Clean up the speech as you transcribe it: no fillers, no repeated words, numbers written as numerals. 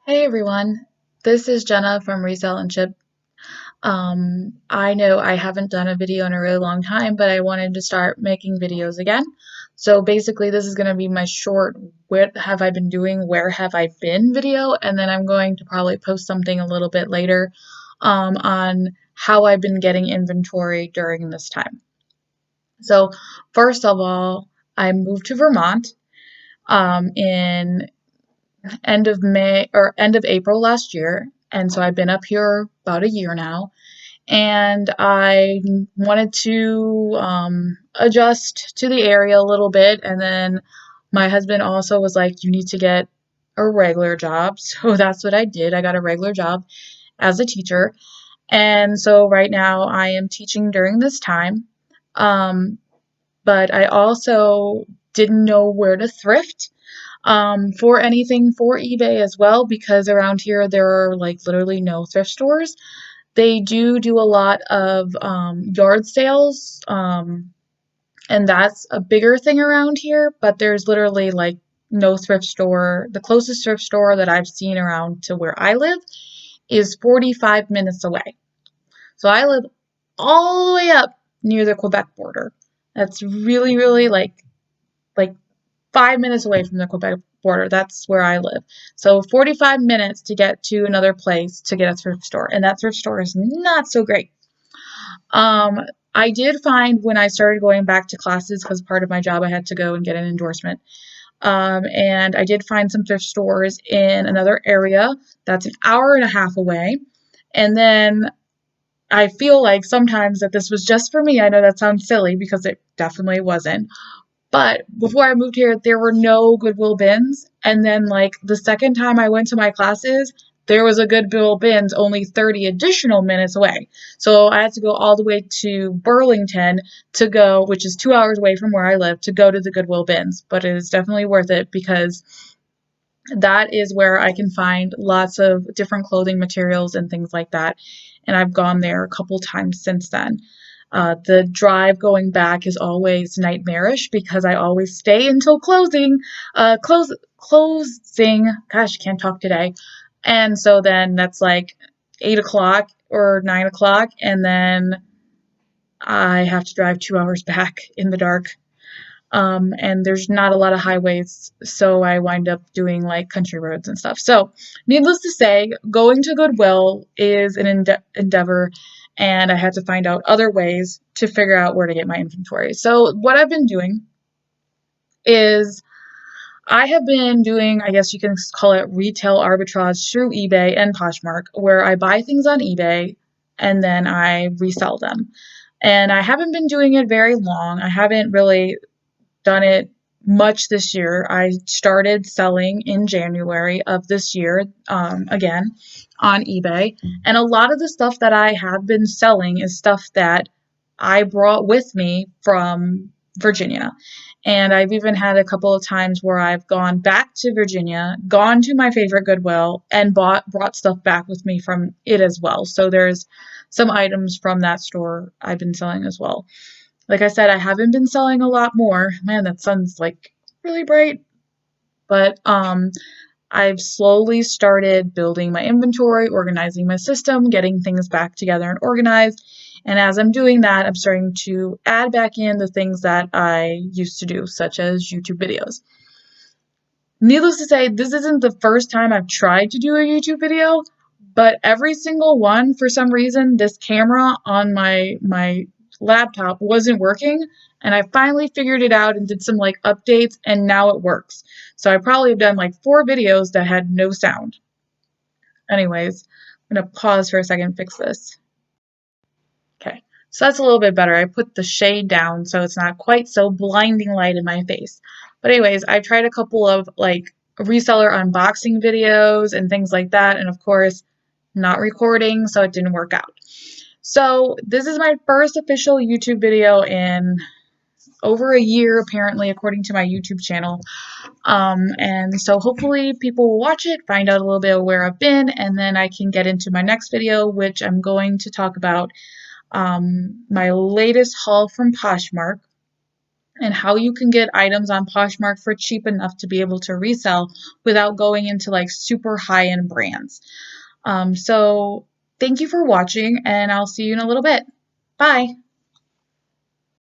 Hey everyone, this is Jenna from Resell and Ship. I know I haven't done a video in a really long time, but I wanted to start making videos again. So basically, this is going to be my short "What have I been doing? Where have I been?" video, and then I'm going to probably post something a little bit later on how I've been getting inventory during this time. So first of all, I moved to Vermont in end of May or end of April last year. And so I've been up here about a year now. And I wanted to adjust to the area a little bit. And then my husband also was like, you need to get a regular job. So that's what I did. I got a regular job as a teacher. And so right now I am teaching during this time. Um, but I also didn't know where to thrift for anything for eBay as well, because around here there are like literally no thrift stores. They do a lot of yard sales, and that's a bigger thing around here, but there's literally like no thrift store. The closest thrift store that I've seen around to where I live is 45 minutes away. So I live all the way up near the Quebec border. That's really like 5 minutes away from the Quebec border. That's where I live. So 45 minutes to get to another place to get a thrift store. And that thrift store is not so great. Um, I did find when I started going back to classes, because part of my job I had to go and get an endorsement. And I did find some thrift stores in another area that's an hour and a half away. And then I feel like sometimes that this was just for me. I know that sounds silly because it definitely wasn't. But before I moved here, there were no Goodwill bins. And then, like, the second time I went to my classes, there was a Goodwill bins only 30 additional minutes away. So I had to go all the way to Burlington to go, which is 2 hours away from where I live, to go to the Goodwill bins. But it is definitely worth it because that is where I can find lots of different clothing materials and things like that. And I've gone there a couple times since then. The drive going back is always nightmarish because I always stay until closing. Gosh, I can't talk today. And so then that's like 8 o'clock or 9 o'clock, and then I have to drive 2 hours back in the dark. And there's not a lot of highways, so I wind up doing like country roads and stuff. So, needless to say, going to Goodwill is an endeavor, and I had to find out other ways to figure out where to get my inventory. So, what I've been doing is I have been doing, I guess you can call it retail arbitrage through eBay and Poshmark, where I buy things on eBay and then I resell them. And I haven't been doing it very long. I haven't really done it much this year. I started selling in January of this year, again, on eBay. And a lot of the stuff that I have been selling is stuff that I brought with me from Virginia. And I've even had a couple of times where I've gone back to Virginia, gone to my favorite Goodwill, and brought stuff back with me from it as well. So there's some items from that store I've been selling as well. Like I said, I haven't been selling a lot more. Man, that sun's like really bright. But I've slowly started building my inventory, organizing my system, getting things back together and organized. And as I'm doing that, I'm starting to add back in the things that I used to do, such as YouTube videos. Needless to say, this isn't the first time I've tried to do a YouTube video, but every single one, for some reason, this camera on my laptop wasn't working, and I finally figured it out and did some like updates, and now it works. So I probably have done like 4 videos that had no sound. Anyways, I'm gonna pause for a second and fix this. Okay, so that's a little bit better. I put the shade down so it's not quite so blinding light in my face. But anyways, I tried a couple of like reseller unboxing videos and things like that, and of course, not recording, so it didn't work out. So this is my first official YouTube video in over a year, apparently, according to my YouTube channel. And so hopefully people will watch it, find out a little bit of where I've been, and then I can get into my next video, which I'm going to talk about my latest haul from Poshmark. and how you can get items on Poshmark for cheap enough to be able to resell without going into like super high-end brands. So thank you for watching, and I'll see you in a little bit. Bye.